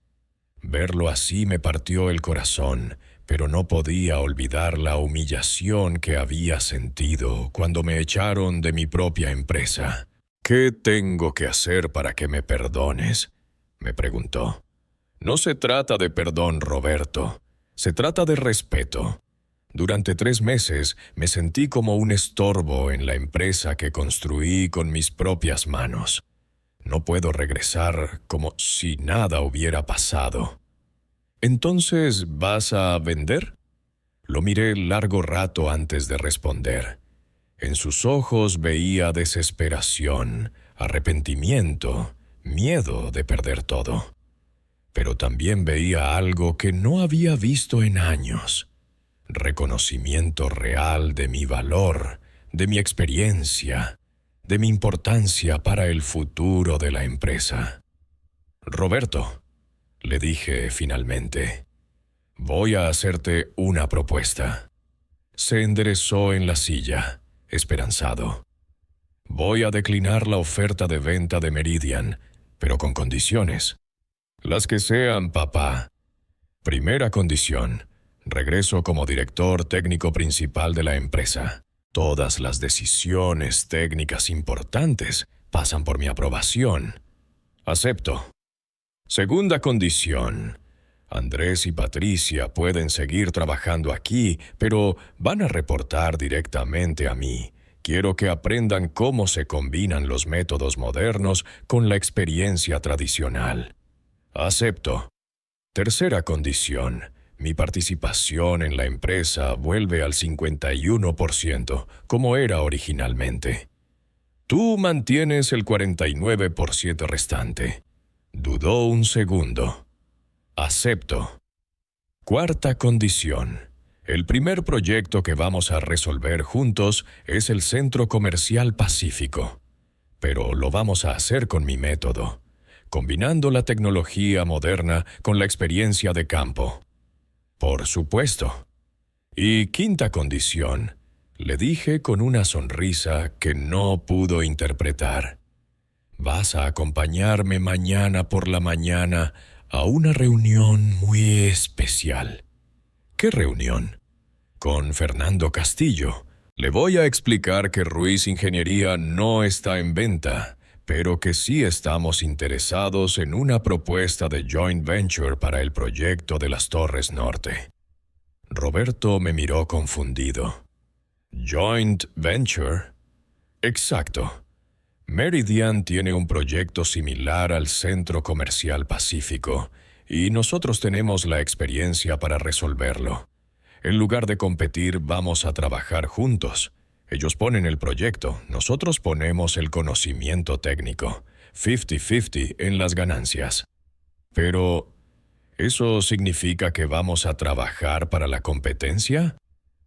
Verlo así me partió el corazón, pero no podía olvidar la humillación que había sentido cuando me echaron de mi propia empresa. «¿Qué tengo que hacer para que me perdones?», me preguntó. «No se trata de perdón, Roberto. Se trata de respeto. Durante 3 meses me sentí como un estorbo en la empresa que construí con mis propias manos. No puedo regresar como si nada hubiera pasado». «¿Entonces vas a vender?». Lo miré largo rato antes de responder. En sus ojos veía desesperación, arrepentimiento, miedo de perder todo. Pero también veía algo que no había visto en años: reconocimiento real de mi valor, de mi experiencia, de mi importancia para el futuro de la empresa. «Roberto», le dije finalmente, «voy a hacerte una propuesta». Se enderezó en la silla, esperanzado. «Voy a declinar la oferta de venta de Meridian, pero con condiciones». «Las que sean, papá». Primera condición: regreso como director técnico principal de la empresa. Todas las decisiones técnicas importantes pasan por mi aprobación. «Acepto». Segunda condición: Andrés y Patricia pueden seguir trabajando aquí, pero van a reportar directamente a mí. Quiero que aprendan cómo se combinan los métodos modernos con la experiencia tradicional. «Acepto». Tercera condición: mi participación en la empresa vuelve al 51%, como era originalmente. Tú mantienes el 49% restante. Dudó un segundo. «Acepto». Cuarta condición: el primer proyecto que vamos a resolver juntos es el Centro Comercial Pacífico. Pero lo vamos a hacer con mi método, combinando la tecnología moderna con la experiencia de campo. «Por supuesto». Y quinta condición, le dije con una sonrisa que no pudo interpretar: «Vas a acompañarme mañana por la mañana a una reunión muy especial». «¿Qué reunión?». «Con Fernando Castillo. Le voy a explicar que Ruiz Ingeniería no está en venta, pero que sí estamos interesados en una propuesta de joint venture para el proyecto de las Torres Norte». Roberto me miró confundido. «¿Joint venture?». «Exacto. Meridian tiene un proyecto similar al Centro Comercial Pacífico, y nosotros tenemos la experiencia para resolverlo. En lugar de competir, vamos a trabajar juntos. Ellos ponen el proyecto, nosotros ponemos el conocimiento técnico. 50-50 en las ganancias». «Pero, ¿eso significa que vamos a trabajar para la competencia?».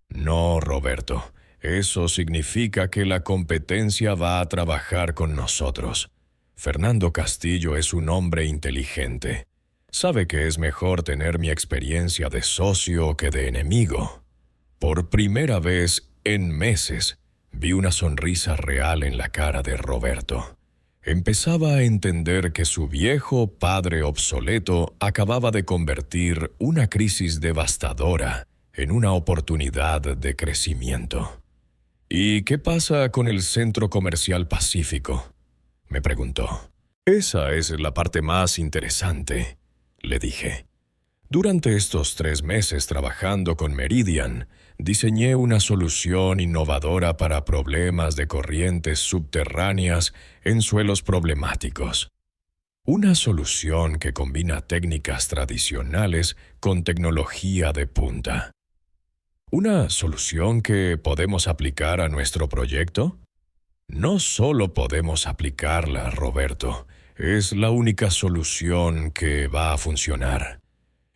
«No, Roberto. Eso significa que la competencia va a trabajar con nosotros. Fernando Castillo es un hombre inteligente. Sabe que es mejor tener mi experiencia de socio que de enemigo». Por primera vez en meses, vi una sonrisa real en la cara de Roberto. Empezaba a entender que su viejo padre obsoleto acababa de convertir una crisis devastadora en una oportunidad de crecimiento. «¿Y qué pasa con el Centro Comercial Pacífico?», me preguntó. «Esa es la parte más interesante», le dije. «Durante estos 3 meses trabajando con Meridian, diseñé una solución innovadora para problemas de corrientes subterráneas en suelos problemáticos. Una solución que combina técnicas tradicionales con tecnología de punta. ¿Una solución que podemos aplicar a nuestro proyecto?». «No solo podemos aplicarla, Roberto, es la única solución que va a funcionar.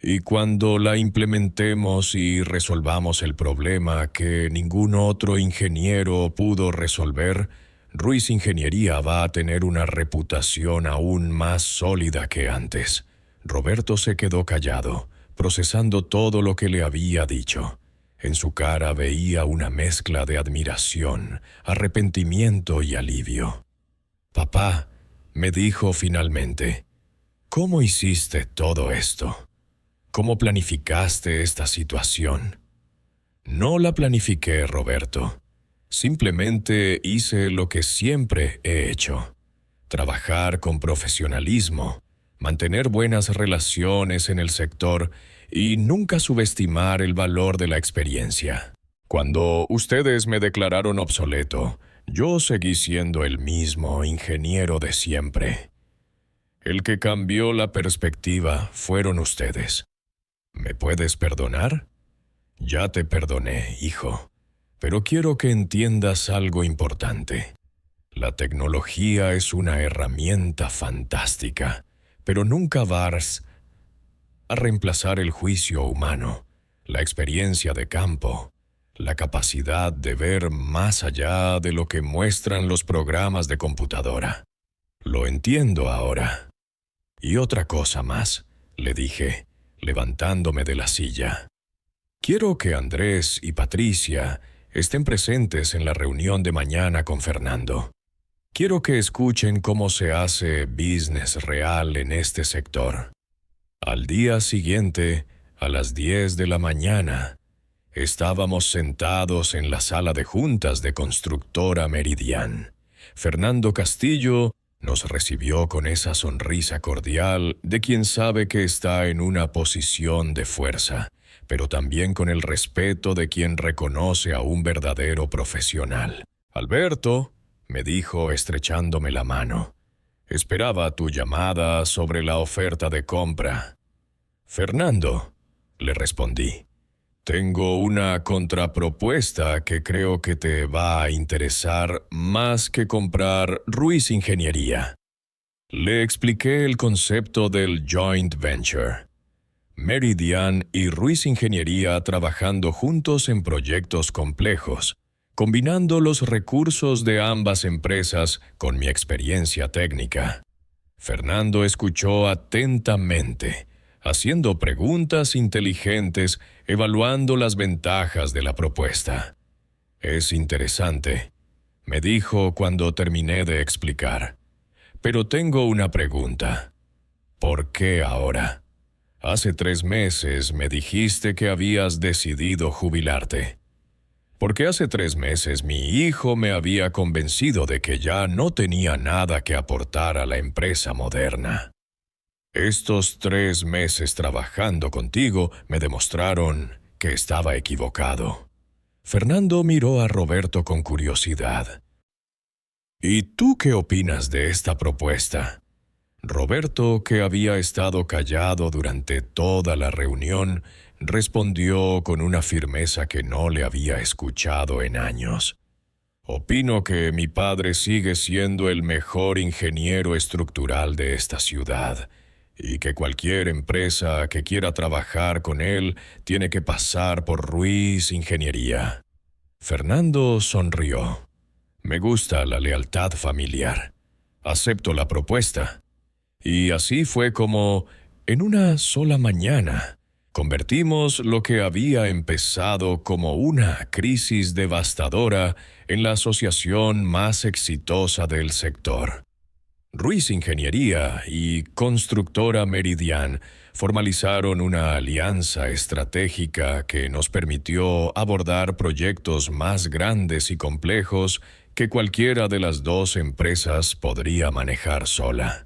Y cuando la implementemos y resolvamos el problema que ningún otro ingeniero pudo resolver, Ruiz Ingeniería va a tener una reputación aún más sólida que antes». Roberto se quedó callado, procesando todo lo que le había dicho. En su cara veía una mezcla de admiración, arrepentimiento y alivio. «Papá», me dijo finalmente, «¿cómo hiciste todo esto?». ¿Cómo planificaste esta situación? No la planifiqué, Roberto. Simplemente hice lo que siempre he hecho. Trabajar con profesionalismo, mantener buenas relaciones en el sector y nunca subestimar el valor de la experiencia. Cuando ustedes me declararon obsoleto, yo seguí siendo el mismo ingeniero de siempre. El que cambió la perspectiva fueron ustedes. ¿Me puedes perdonar? Ya te perdoné, hijo, pero quiero que entiendas algo importante. La tecnología es una herramienta fantástica, pero nunca vas a reemplazar el juicio humano, la experiencia de campo, la capacidad de ver más allá de lo que muestran los programas de computadora. Lo entiendo ahora. Y otra cosa más, le dije, levantándome de la silla. Quiero que Andrés y Patricia estén presentes en la reunión de mañana con Fernando. Quiero que escuchen cómo se hace business real en este sector. Al día siguiente, a las 10 de la mañana, estábamos sentados en la sala de juntas de Constructora Meridian. Fernando Castillo nos recibió con esa sonrisa cordial de quien sabe que está en una posición de fuerza, pero también con el respeto de quien reconoce a un verdadero profesional. «Alberto», me dijo estrechándome la mano, «esperaba tu llamada sobre la oferta de compra». «Fernando», le respondí, «tengo una contrapropuesta que creo que te va a interesar más que comprar Ruiz Ingeniería». Le expliqué el concepto del joint venture. Meridian y Ruiz Ingeniería trabajando juntos en proyectos complejos, combinando los recursos de ambas empresas con mi experiencia técnica. Fernando escuchó atentamente, haciendo preguntas inteligentes, evaluando las ventajas de la propuesta. «Es interesante», me dijo cuando terminé de explicar. «Pero tengo una pregunta. ¿Por qué ahora? Hace 3 meses me dijiste que habías decidido jubilarte. Porque hace 3 meses mi hijo me había convencido de que ya no tenía nada que aportar a la empresa moderna. Estos 3 meses trabajando contigo me demostraron que estaba equivocado». Fernando miró a Roberto con curiosidad. «¿Y tú qué opinas de esta propuesta?» Roberto, que había estado callado durante toda la reunión, respondió con una firmeza que no le había escuchado en años. «Opino que mi padre sigue siendo el mejor ingeniero estructural de esta ciudad, y que cualquier empresa que quiera trabajar con él tiene que pasar por Ruiz Ingeniería». Fernando sonrió. «Me gusta la lealtad familiar. Acepto la propuesta». Y así fue como, en una sola mañana, convertimos lo que había empezado como una crisis devastadora en la asociación más exitosa del sector. Ruiz Ingeniería y Constructora Meridian formalizaron una alianza estratégica que nos permitió abordar proyectos más grandes y complejos que cualquiera de las 2 empresas podría manejar sola.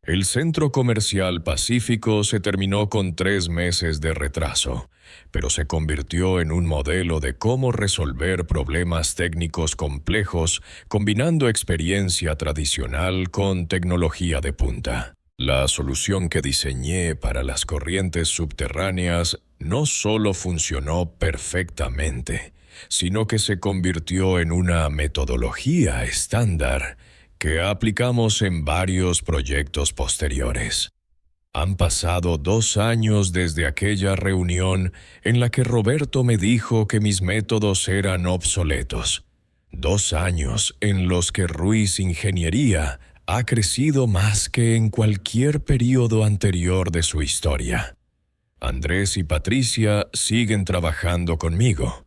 El Centro Comercial Pacífico se terminó con 3 meses de retraso, pero se convirtió en un modelo de cómo resolver problemas técnicos complejos combinando experiencia tradicional con tecnología de punta. La solución que diseñé para las corrientes subterráneas no solo funcionó perfectamente, sino que se convirtió en una metodología estándar que aplicamos en varios proyectos posteriores. Han pasado 2 años desde aquella reunión en la que Roberto me dijo que mis métodos eran obsoletos. 2 años en los que Ruiz Ingeniería ha crecido más que en cualquier periodo anterior de su historia. Andrés y Patricia siguen trabajando conmigo,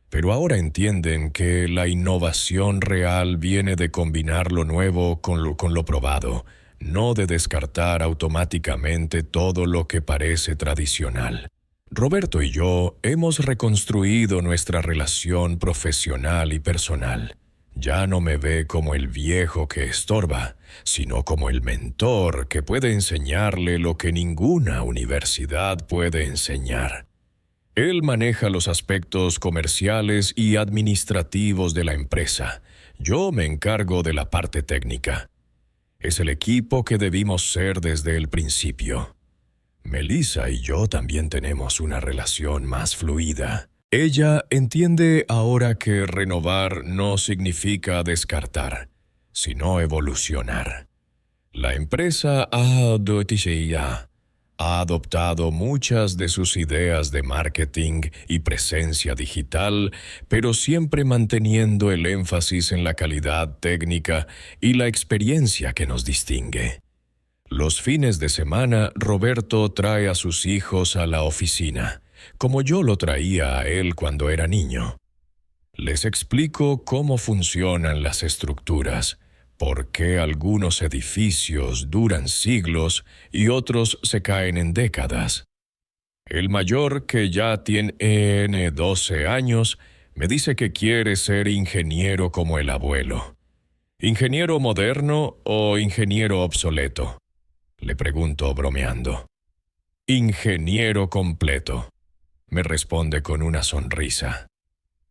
pero ahora entienden que la innovación real viene de combinar lo nuevo con lo probado, no de descartar automáticamente todo lo que parece tradicional. Roberto y yo hemos reconstruido nuestra relación profesional y personal. Ya no me ve como el viejo que estorba, sino como el mentor que puede enseñarle lo que ninguna universidad puede enseñar. Él maneja los aspectos comerciales y administrativos de la empresa. Yo me encargo de la parte técnica. Es el equipo que debimos ser desde el principio. Melissa y yo también tenemos una relación más fluida. Ella entiende ahora que renovar no significa descartar, sino evolucionar. La empresa ha adoptado muchas de sus ideas de marketing y presencia digital, pero siempre manteniendo el énfasis en la calidad técnica y la experiencia que nos distingue. Los fines de semana, Roberto trae a sus hijos a la oficina, como yo lo traía a él cuando era niño. Les explico cómo funcionan las estructuras, por qué algunos edificios duran siglos y otros se caen en décadas. El mayor, que ya tiene 12 años, me dice que quiere ser ingeniero como el abuelo. ¿Ingeniero moderno o ingeniero obsoleto?, le pregunto bromeando. Ingeniero completo, me responde con una sonrisa.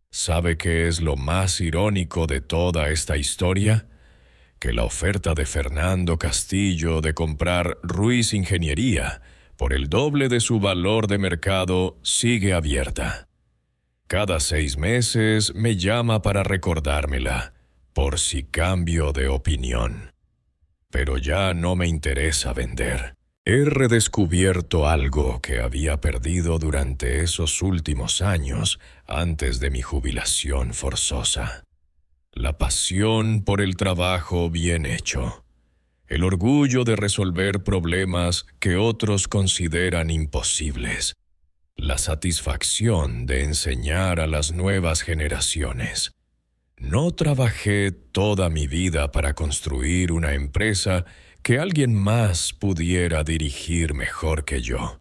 ¿Sabe qué es lo más irónico de toda esta historia? Que la oferta de Fernando Castillo de comprar Ruiz Ingeniería por el doble de su valor de mercado sigue abierta. Cada 6 meses me llama para recordármela, por si cambio de opinión. Pero ya no me interesa vender. He redescubierto algo que había perdido durante esos últimos años antes de mi jubilación forzosa. La pasión por el trabajo bien hecho. El orgullo de resolver problemas que otros consideran imposibles. La satisfacción de enseñar a las nuevas generaciones. No trabajé toda mi vida para construir una empresa que alguien más pudiera dirigir mejor que yo.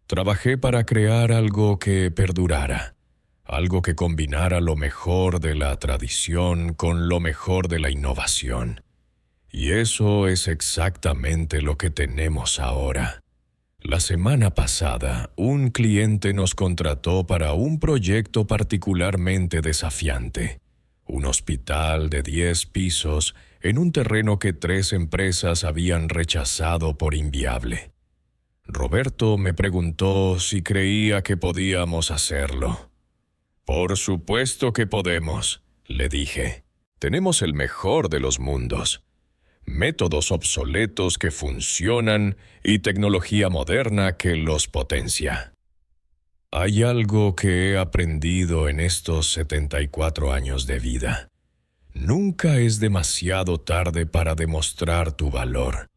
Trabajé para crear algo que perdurara, algo que combinara lo mejor de la tradición con lo mejor de la innovación. Y eso es exactamente lo que tenemos ahora. La semana pasada, un cliente nos contrató para un proyecto particularmente desafiante. Un hospital de 10 pisos en un terreno que 3 empresas habían rechazado por inviable. Roberto me preguntó si creía que podíamos hacerlo. «Por supuesto que podemos», le dije. «Tenemos el mejor de los mundos. Métodos obsoletos que funcionan y tecnología moderna que los potencia». Hay algo que he aprendido en estos 74 años de vida. Nunca es demasiado tarde para demostrar tu valor.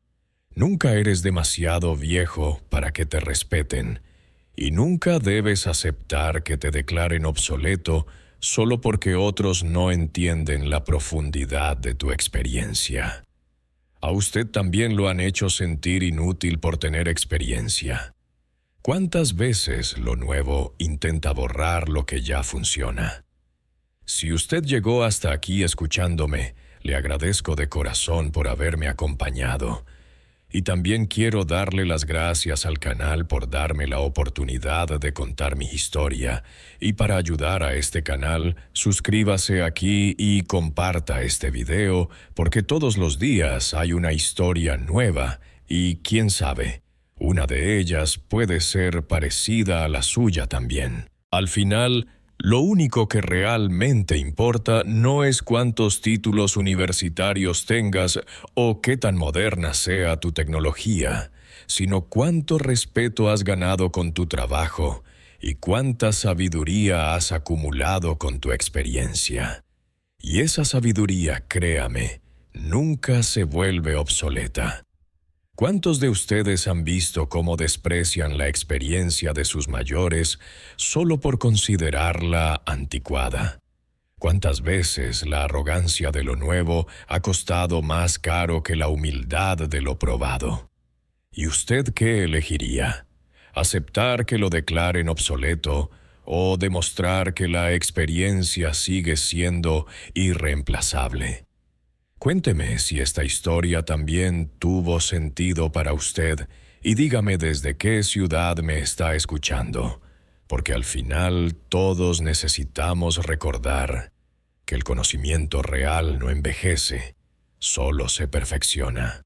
Nunca eres demasiado viejo para que te respeten. Y nunca debes aceptar que te declaren obsoleto solo porque otros no entienden la profundidad de tu experiencia. A usted también lo han hecho sentir inútil por tener experiencia. ¿Cuántas veces lo nuevo intenta borrar lo que ya funciona? Si usted llegó hasta aquí escuchándome, le agradezco de corazón por haberme acompañado. Y también quiero darle las gracias al canal por darme la oportunidad de contar mi historia. Y para ayudar a este canal, suscríbase aquí y comparta este video, porque todos los días hay una historia nueva y, quién sabe, una de ellas puede ser parecida a la suya también. Al final, lo único que realmente importa no es cuántos títulos universitarios tengas o qué tan moderna sea tu tecnología, sino cuánto respeto has ganado con tu trabajo y cuánta sabiduría has acumulado con tu experiencia. Y esa sabiduría, créame, nunca se vuelve obsoleta. ¿Cuántos de ustedes han visto cómo desprecian la experiencia de sus mayores solo por considerarla anticuada? ¿Cuántas veces la arrogancia de lo nuevo ha costado más caro que la humildad de lo probado? ¿Y usted qué elegiría? ¿Aceptar que lo declaren obsoleto o demostrar que la experiencia sigue siendo irreemplazable? Cuénteme si esta historia también tuvo sentido para usted y dígame desde qué ciudad me está escuchando, porque al final todos necesitamos recordar que el conocimiento real no envejece, solo se perfecciona.